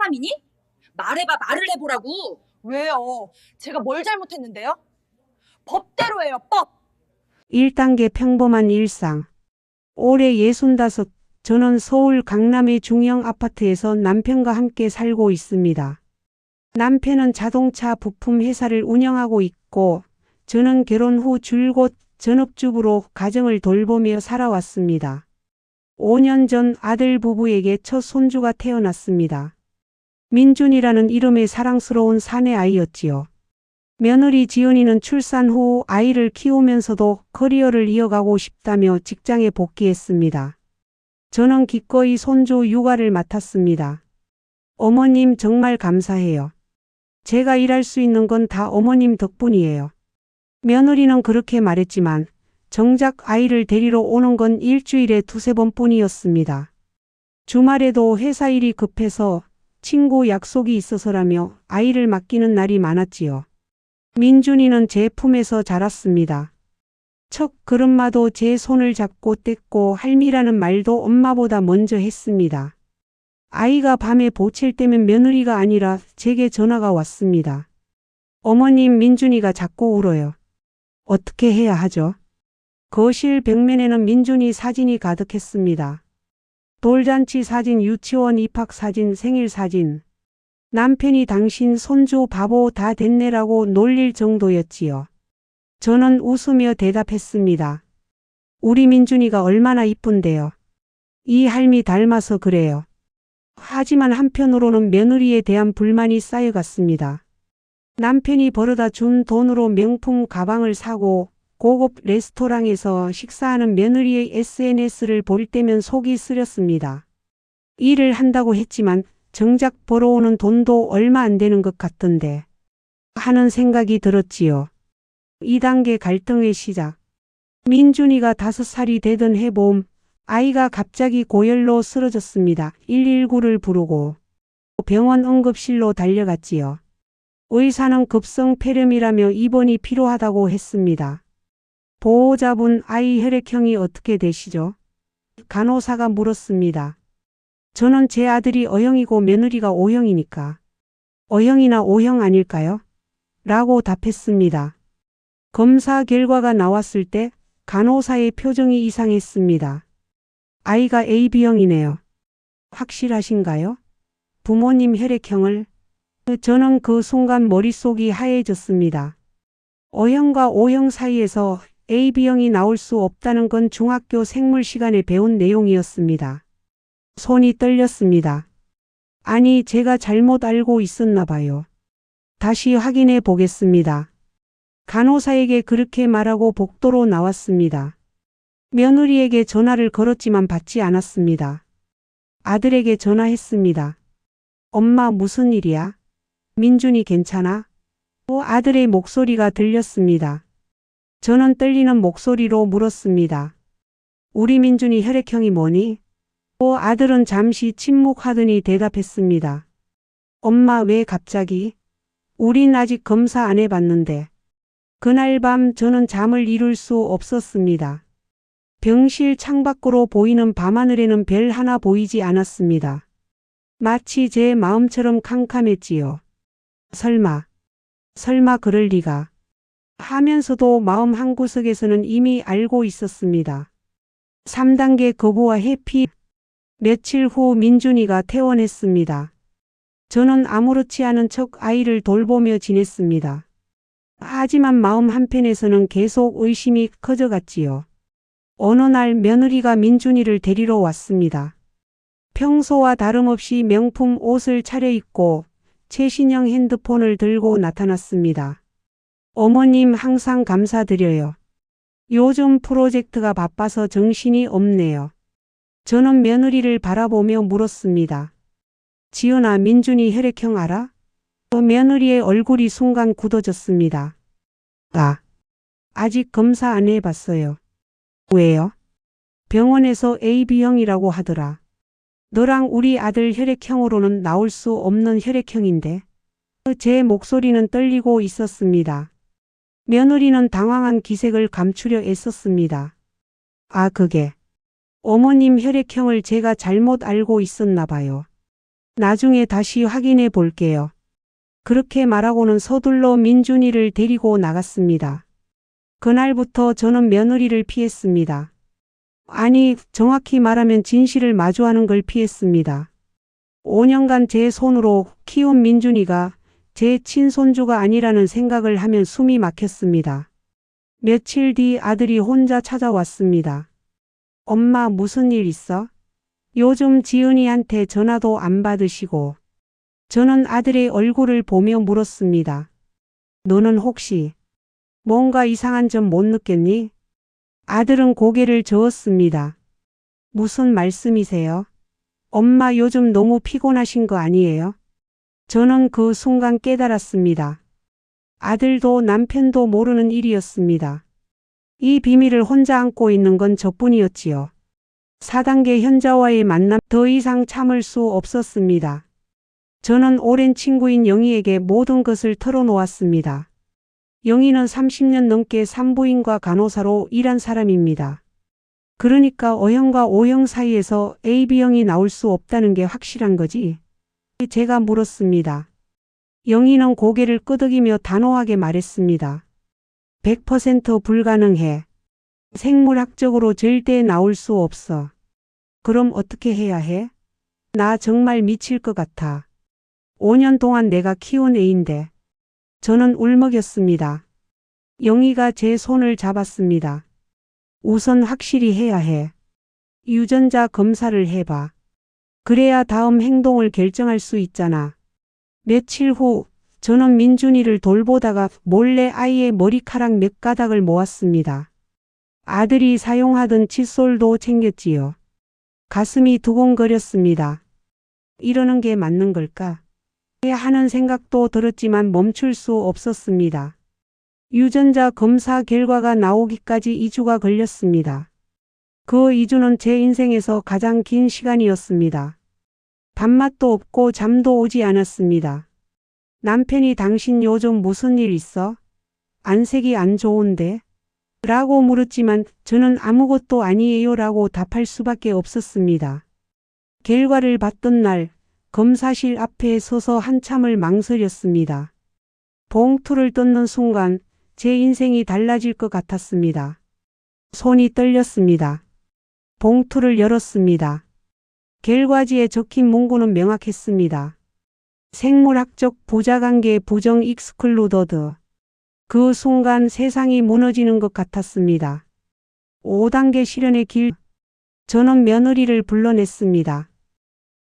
사람이니? 말해봐, 말을 해보라고. 왜요? 제가 뭘 잘못했는데요? 법대로 해요, 법! 1단계 평범한 일상. 올해 65, 저는 서울 강남의 중형 아파트에서 남편과 함께 살고 있습니다. 남편은 자동차 부품 회사를 운영하고 있고, 저는 결혼 후 줄곧 전업주부로 가정을 돌보며 살아왔습니다. 5년 전 아들 부부에게 첫 손주가 태어났습니다. 민준이라는 이름의 사랑스러운 사내 아이였지요. 며느리 지은이는 출산 후 아이를 키우면서도 커리어를 이어가고 싶다며 직장에 복귀했습니다. 저는 기꺼이 손주 육아를 맡았습니다. 어머님 정말 감사해요. 제가 일할 수 있는 건 다 어머님 덕분이에요. 며느리는 그렇게 말했지만 정작 아이를 데리러 오는 건 일주일에 2~3번뿐이었습니다. 주말에도 회사 일이 급해서 친구 약속이 있어서라며 아이를 맡기는 날이 많았지요. 민준이는 제 품에서 자랐습니다. 첫 걸음마도 제 손을 잡고 뗐고 할미라는 말도 엄마보다 먼저 했습니다. 아이가 밤에 보챌 때면 며느리가 아니라 제게 전화가 왔습니다. 어머님, 민준이가 자꾸 울어요. 어떻게 해야 하죠? 거실 벽면에는 민준이 사진이 가득했습니다. 돌잔치 사진, 유치원 입학 사진, 생일 사진. 남편이 당신 손주 바보 다 됐네라고 놀릴 정도였지요. 저는 웃으며 대답했습니다. 우리 민준이가 얼마나 이쁜데요. 이 할미 닮아서 그래요. 하지만 한편으로는 며느리에 대한 불만이 쌓여갔습니다. 남편이 벌어다 준 돈으로 명품 가방을 사고 고급 레스토랑에서 식사하는 며느리의 SNS를 볼 때면 속이 쓰렸습니다. 일을 한다고 했지만 정작 벌어오는 돈도 얼마 안 되는 것 같던데 하는 생각이 들었지요. 2단계 갈등의 시작. 민준이가 5살이 되던 해봄 아이가 갑자기 고열로 쓰러졌습니다. 119를 부르고 병원 응급실로 달려갔지요. 의사는 급성 폐렴이라며 입원이 필요하다고 했습니다. 보호자분 아이 혈액형이 어떻게 되시죠? 간호사가 물었습니다. 저는 제 아들이 O형이고 며느리가 O형이니까 O형이나 O형 아닐까요? 라고 답했습니다. 검사 결과가 나왔을 때 간호사의 표정이 이상했습니다. 아이가 AB형이네요. 확실하신가요? 부모님 혈액형을? 저는 그 순간 머릿속이 하얘졌습니다. O형과 O형 사이에서 AB형이 나올 수 없다는 건 중학교 생물 시간에 배운 내용이었습니다. 손이 떨렸습니다. 아니, 제가 잘못 알고 있었나 봐요. 다시 확인해 보겠습니다. 간호사에게 그렇게 말하고 복도로 나왔습니다. 며느리에게 전화를 걸었지만 받지 않았습니다. 아들에게 전화했습니다. 엄마, 무슨 일이야? 민준이 괜찮아? 아들의 목소리가 들렸습니다. 저는 떨리는 목소리로 물었습니다. 우리 민준이 혈액형이 뭐니? 아들은 잠시 침묵하더니 대답했습니다. 엄마, 왜 갑자기? 우린 아직 검사 안 해봤는데. 그날 밤 저는 잠을 이룰 수 없었습니다. 병실 창밖으로 보이는 밤하늘에는 별 하나 보이지 않았습니다. 마치 제 마음처럼 캄캄했지요. 설마 그럴 리가. 하면서도 마음 한구석에서는 이미 알고 있었습니다. 3단계 거부와 회피. 며칠 후 민준이가 퇴원했습니다. 저는 아무렇지 않은 척 아이를 돌보며 지냈습니다. 하지만 마음 한편에서는 계속 의심이 커져갔지요. 어느 날 며느리가 민준이를 데리러 왔습니다. 평소와 다름없이 명품 옷을 차려입고 최신형 핸드폰을 들고 나타났습니다. 어머님, 항상 감사드려요. 요즘 프로젝트가 바빠서 정신이 없네요. 저는 며느리를 바라보며 물었습니다. 지은아, 민준이 혈액형 알아? 며느리의 얼굴이 순간 굳어졌습니다. 아직 검사 안 해봤어요. 왜요? 병원에서 AB형이라고 하더라. 너랑 우리 아들 혈액형으로는 나올 수 없는 혈액형인데. 제 목소리는 떨리고 있었습니다. 며느리는 당황한 기색을 감추려 애썼습니다. 그게 어머님 혈액형을 제가 잘못 알고 있었나 봐요. 나중에 다시 확인해 볼게요. 그렇게 말하고는 서둘러 민준이를 데리고 나갔습니다. 그날부터 저는 며느리를 피했습니다. 아니, 정확히 말하면 진실을 마주하는 걸 피했습니다. 5년간 제 손으로 키운 민준이가 제 친손주가 아니라는 생각을 하면 숨이 막혔습니다. 며칠 뒤 아들이 혼자 찾아왔습니다. 엄마, 무슨 일 있어? 요즘 지은이한테 전화도 안 받으시고. 저는 아들의 얼굴을 보며 물었습니다. 너는 혹시 뭔가 이상한 점 못 느꼈니? 아들은 고개를 저었습니다. 무슨 말씀이세요? 엄마, 요즘 너무 피곤하신 거 아니에요? 저는 그 순간 깨달았습니다. 아들도 남편도 모르는 일이었습니다. 이 비밀을 혼자 안고 있는 건 저뿐이었지요. 4단계 현자와의 만남, 더 이상 참을 수 없었습니다. 저는 오랜 친구인 영희에게 모든 것을 털어놓았습니다. 영희는 30년 넘게 산부인과 간호사로 일한 사람입니다. 그러니까 O형과 O형 사이에서 AB형이 나올 수 없다는 게 확실한 거지? 제가 물었습니다. 영희는 고개를 끄덕이며 단호하게 말했습니다. 100% 불가능해. 생물학적으로 절대 나올 수 없어. 그럼 어떻게 해야 해? 나 정말 미칠 것 같아. 5년 동안 내가 키운 애인데. 저는 울먹였습니다. 영희가 제 손을 잡았습니다. 우선 확실히 해야 해. 유전자 검사를 해봐. 그래야 다음 행동을 결정할 수 있잖아. 며칠 후 저는 민준이를 돌보다가 몰래 아이의 머리카락 몇 가닥을 모았습니다. 아들이 사용하던 칫솔도 챙겼지요. 가슴이 두근거렸습니다. 이러는 게 맞는 걸까? 하는 생각도 들었지만 멈출 수 없었습니다. 유전자 검사 결과가 나오기까지 2주가 걸렸습니다. 그 2주는 제 인생에서 가장 긴 시간이었습니다. 밥맛도 없고 잠도 오지 않았습니다. 남편이 당신 요즘 무슨 일 있어? 안색이 안 좋은데? 라고 물었지만 저는 아무것도 아니에요 라고 답할 수밖에 없었습니다. 결과를 받던 날 검사실 앞에 서서 한참을 망설였습니다. 봉투를 뜯는 순간 제 인생이 달라질 것 같았습니다. 손이 떨렸습니다. 봉투를 열었습니다. 결과지에 적힌 문구는 명확했습니다. 생물학적 부자관계 부정 익스클루더드. 그 순간 세상이 무너지는 것 같았습니다. 5단계 실현의 길. 저는 며느리를 불러냈습니다.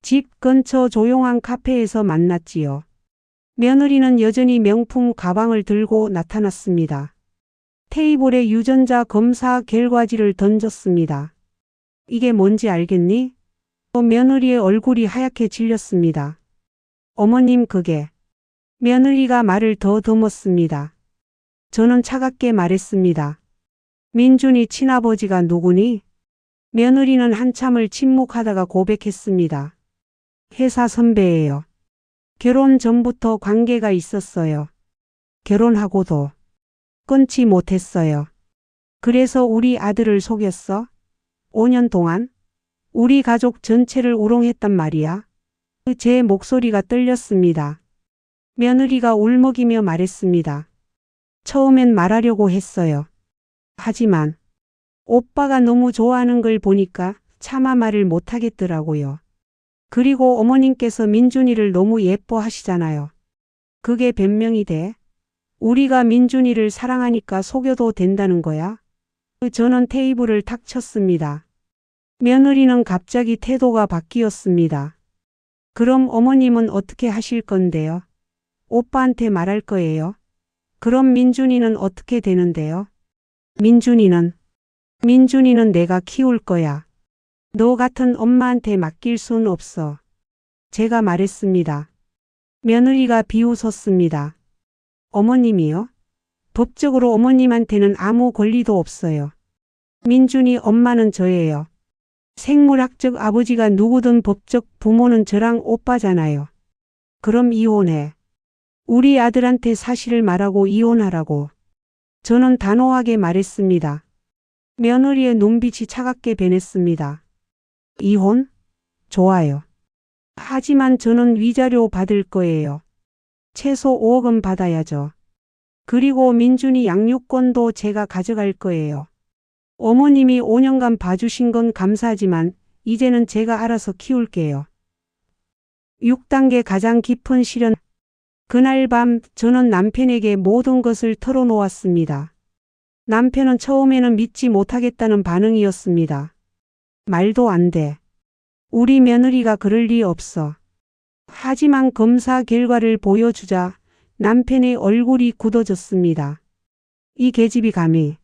집 근처 조용한 카페에서 만났지요. 며느리는 여전히 명품 가방을 들고 나타났습니다. 테이블에 유전자 검사 결과지를 던졌습니다. 이게 뭔지 알겠니? 며느리의 얼굴이 하얗게 질렸습니다. 어머님, 그게. 며느리가 말을 더듬었습니다. 저는 차갑게 말했습니다. 민준이 친아버지가 누구니? 며느리는 한참을 침묵하다가 고백했습니다. 회사 선배예요. 결혼 전부터 관계가 있었어요. 결혼하고도 끊지 못했어요. 그래서 우리 아들을 속였어? 5년 동안? 우리 가족 전체를 우롱했단 말이야. 제 목소리가 떨렸습니다. 며느리가 울먹이며 말했습니다. 처음엔 말하려고 했어요. 하지만 오빠가 너무 좋아하는 걸 보니까 차마 말을 못하겠더라고요. 그리고 어머님께서 민준이를 너무 예뻐하시잖아요. 그게 변명이 돼? 우리가 민준이를 사랑하니까 속여도 된다는 거야? 저는 테이블을 탁 쳤습니다. 며느리는 갑자기 태도가 바뀌었습니다. 그럼 어머님은 어떻게 하실 건데요? 오빠한테 말할 거예요? 그럼 민준이는 어떻게 되는데요? 민준이는 내가 키울 거야. 너 같은 엄마한테 맡길 순 없어. 제가 말했습니다. 며느리가 비웃었습니다. 어머님이요? 법적으로 어머님한테는 아무 권리도 없어요. 민준이 엄마는 저예요. 생물학적 아버지가 누구든 법적 부모는 저랑 오빠잖아요. 그럼 이혼해. 우리 아들한테 사실을 말하고 이혼하라고. 저는 단호하게 말했습니다. 며느리의 눈빛이 차갑게 변했습니다. 이혼? 좋아요. 하지만 저는 위자료 받을 거예요. 최소 5억은 받아야죠. 그리고 민준이 양육권도 제가 가져갈 거예요. 어머님이 5년간 봐주신 건 감사하지만 이제는 제가 알아서 키울게요. 6단계 가장 깊은 시련. 그날 밤 저는 남편에게 모든 것을 털어놓았습니다. 남편은 처음에는 믿지 못하겠다는 반응이었습니다. 말도 안 돼. 우리 며느리가 그럴 리 없어. 하지만 검사 결과를 보여주자 남편의 얼굴이 굳어졌습니다. 이 계집이 감히.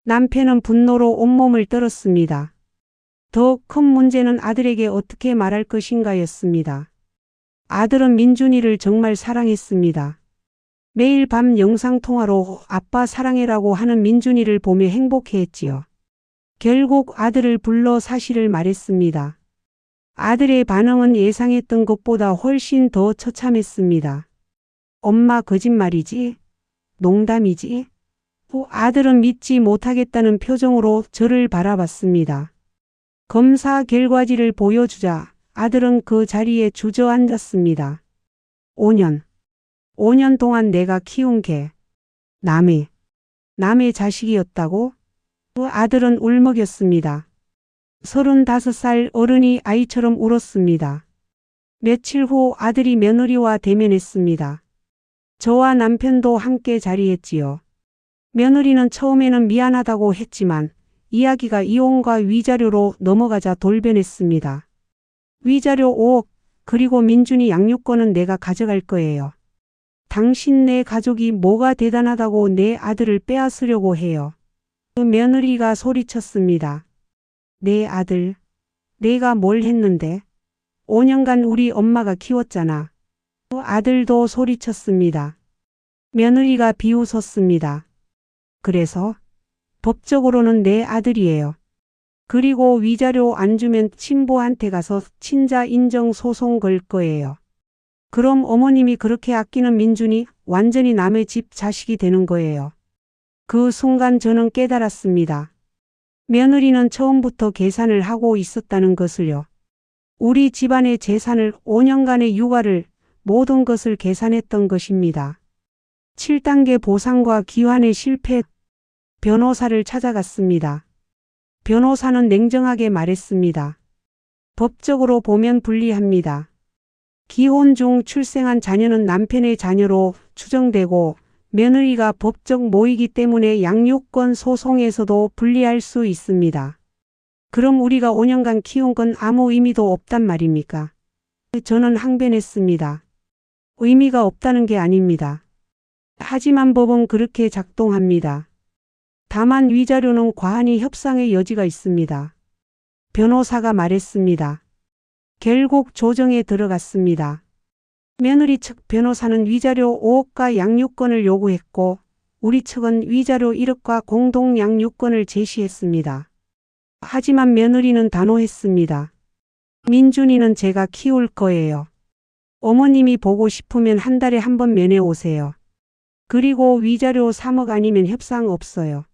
남편은 분노로 온몸을 떨었습니다. 더 큰 문제는 아들에게 어떻게 말할 것인가였습니다. 아들은 민준이를 정말 사랑했습니다. 매일 밤 영상통화로 아빠 사랑해라고 하는 민준이를 보며 행복해했지요. 결국 아들을 불러 사실을 말했습니다. 아들의 반응은 예상했던 것보다 훨씬 더 처참했습니다. 엄마 거짓말이지? 농담이지? 아들은 믿지 못하겠다는 표정으로 저를 바라봤습니다. 검사 결과지를 보여주자 아들은 그 자리에 주저앉았습니다. 5년 동안 내가 키운 개. 남의 자식이었다고? 아들은 울먹였습니다. 35살 어른이 아이처럼 울었습니다. 며칠 후 아들이 며느리와 대면했습니다. 저와 남편도 함께 자리했지요. 며느리는 처음에는 미안하다고 했지만 이야기가 이혼과 위자료로 넘어가자 돌변했습니다. 위자료 5억, 그리고 민준이 양육권은 내가 가져갈 거예요. 당신네 가족이 뭐가 대단하다고 내 아들을 빼앗으려고 해요. 그 며느리가 소리쳤습니다. 내 아들, 내가 뭘 했는데? 5년간 우리 엄마가 키웠잖아. 그 아들도 소리쳤습니다. 며느리가 비웃었습니다. 그래서? 법적으로는 내 아들이에요. 그리고 위자료 안 주면 친부한테 가서 친자 인정 소송 걸 거예요. 그럼 어머님이 그렇게 아끼는 민준이 완전히 남의 집 자식이 되는 거예요. 그 순간 저는 깨달았습니다. 며느리는 처음부터 계산을 하고 있었다는 것을요. 우리 집안의 재산을 5년간의 육아를 모든 것을 계산했던 것입니다. 7단계 보상과 기환의 실패. 변호사를 찾아갔습니다. 변호사는 냉정하게 말했습니다. 법적으로 보면 불리합니다. 기혼 중 출생한 자녀는 남편의 자녀로 추정되고 며느리가 법적 모이기 때문에 양육권 소송에서도 불리할 수 있습니다. 그럼 우리가 5년간 키운 건 아무 의미도 없단 말입니까? 저는 항변했습니다. 의미가 없다는 게 아닙니다. 하지만 법은 그렇게 작동합니다. 다만 위자료는 과한이 협상의 여지가 있습니다. 변호사가 말했습니다. 결국 조정에 들어갔습니다. 며느리 측 변호사는 위자료 5억과 양육권을 요구했고 우리 측은 위자료 1억과 공동 양육권을 제시했습니다. 하지만 며느리는 단호했습니다. 민준이는 제가 키울 거예요. 어머님이 보고 싶으면 한 달에 한 번 면회 오세요. 그리고 위자료 3억 아니면 협상 없어요.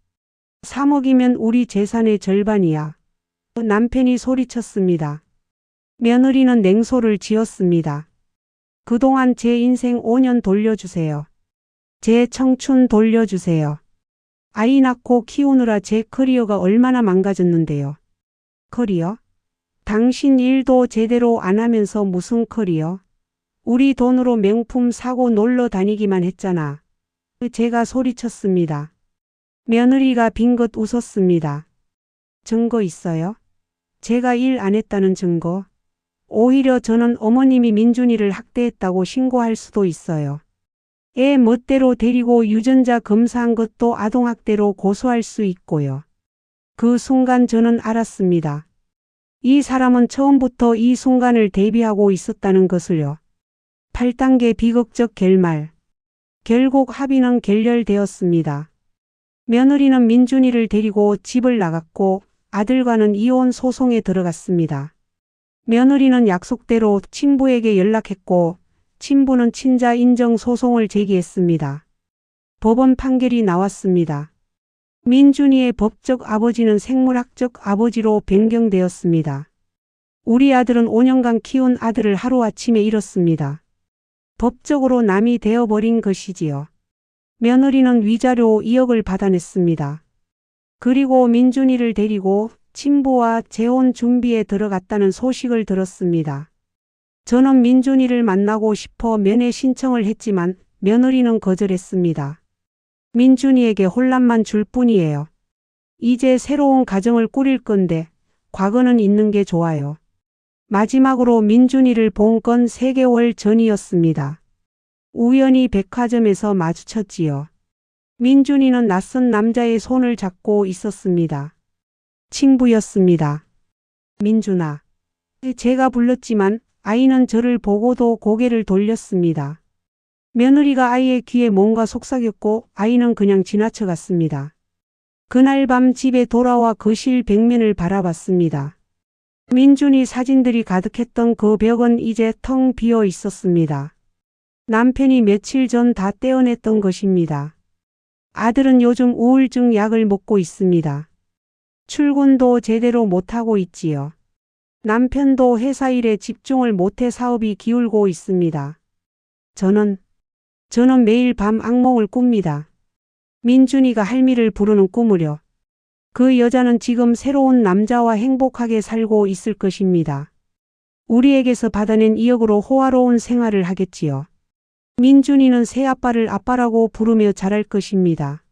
3억이면 우리 재산의 절반이야. 남편이 소리쳤습니다. 며느리는 냉소를 지었습니다. 그동안 제 인생 5년 돌려주세요. 제 청춘 돌려주세요. 아이 낳고 키우느라 제 커리어가 얼마나 망가졌는데요. 커리어? 당신 일도 제대로 안 하면서 무슨 커리어? 우리 돈으로 명품 사고 놀러 다니기만 했잖아. 제가 소리쳤습니다. 며느리가 빙긋 웃었습니다. 증거 있어요? 제가 일 안 했다는 증거? 오히려 저는 어머님이 민준이를 학대했다고 신고할 수도 있어요. 애 멋대로 데리고 유전자 검사한 것도 아동학대로 고소할 수 있고요. 그 순간 저는 알았습니다. 이 사람은 처음부터 이 순간을 대비하고 있었다는 것을요. 8단계 비극적 결말. 결국 합의는 결렬되었습니다. 며느리는 민준이를 데리고 집을 나갔고 아들과는 이혼 소송에 들어갔습니다. 며느리는 약속대로 친부에게 연락했고 친부는 친자 인정 소송을 제기했습니다. 법원 판결이 나왔습니다. 민준이의 법적 아버지는 생물학적 아버지로 변경되었습니다. 우리 아들은 5년간 키운 아들을 하루아침에 잃었습니다. 법적으로 남이 되어버린 것이지요. 며느리는 위자료 2억을 받아냈습니다. 그리고 민준이를 데리고 친부와 재혼 준비에 들어갔다는 소식을 들었습니다. 저는 민준이를 만나고 싶어 면회 신청을 했지만 며느리는 거절했습니다. 민준이에게 혼란만 줄 뿐이에요. 이제 새로운 가정을 꾸릴 건데 과거는 있는 게 좋아요. 마지막으로 민준이를 본 건 3개월 전이었습니다. 우연히 백화점에서 마주쳤지요. 민준이는 낯선 남자의 손을 잡고 있었습니다. 친부였습니다. 민준아. 제가 불렀지만 아이는 저를 보고도 고개를 돌렸습니다. 며느리가 아이의 귀에 뭔가 속삭였고 아이는 그냥 지나쳐갔습니다. 그날 밤 집에 돌아와 거실 벽면을 바라봤습니다. 민준이 사진들이 가득했던 그 벽은 이제 텅 비어 있었습니다. 남편이 며칠 전 다 떼어냈던 것입니다. 아들은 요즘 우울증 약을 먹고 있습니다. 출근도 제대로 못하고 있지요. 남편도 회사 일에 집중을 못해 사업이 기울고 있습니다. 저는 매일 밤 악몽을 꿉니다. 민준이가 할미를 부르는 꿈으려. 그 여자는 지금 새로운 남자와 행복하게 살고 있을 것입니다. 우리에게서 받아낸 2억으로 호화로운 생활을 하겠지요. 민준이는 새아빠를 아빠라고 부르며 자랄 것입니다.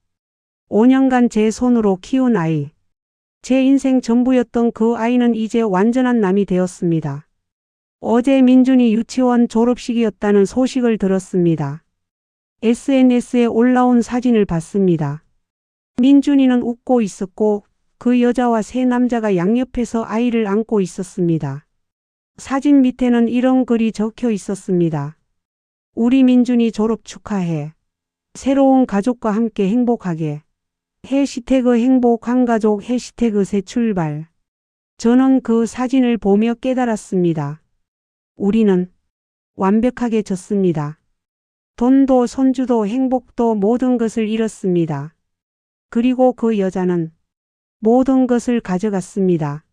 5년간 제 손으로 키운 아이. 제 인생 전부였던 그 아이는 이제 완전한 남이 되었습니다. 어제 민준이 유치원 졸업식이었다는 소식을 들었습니다. SNS에 올라온 사진을 봤습니다. 민준이는 웃고 있었고 그 여자와 새 남자가 양옆에서 아이를 안고 있었습니다. 사진 밑에는 이런 글이 적혀 있었습니다. 우리 민준이 졸업 축하해. 새로운 가족과 함께 행복하게. 해시태그 행복한 가족 해시태그 새 출발. 저는 그 사진을 보며 깨달았습니다. 우리는 완벽하게 졌습니다. 돈도 손주도 행복도 모든 것을 잃었습니다. 그리고 그 여자는 모든 것을 가져갔습니다.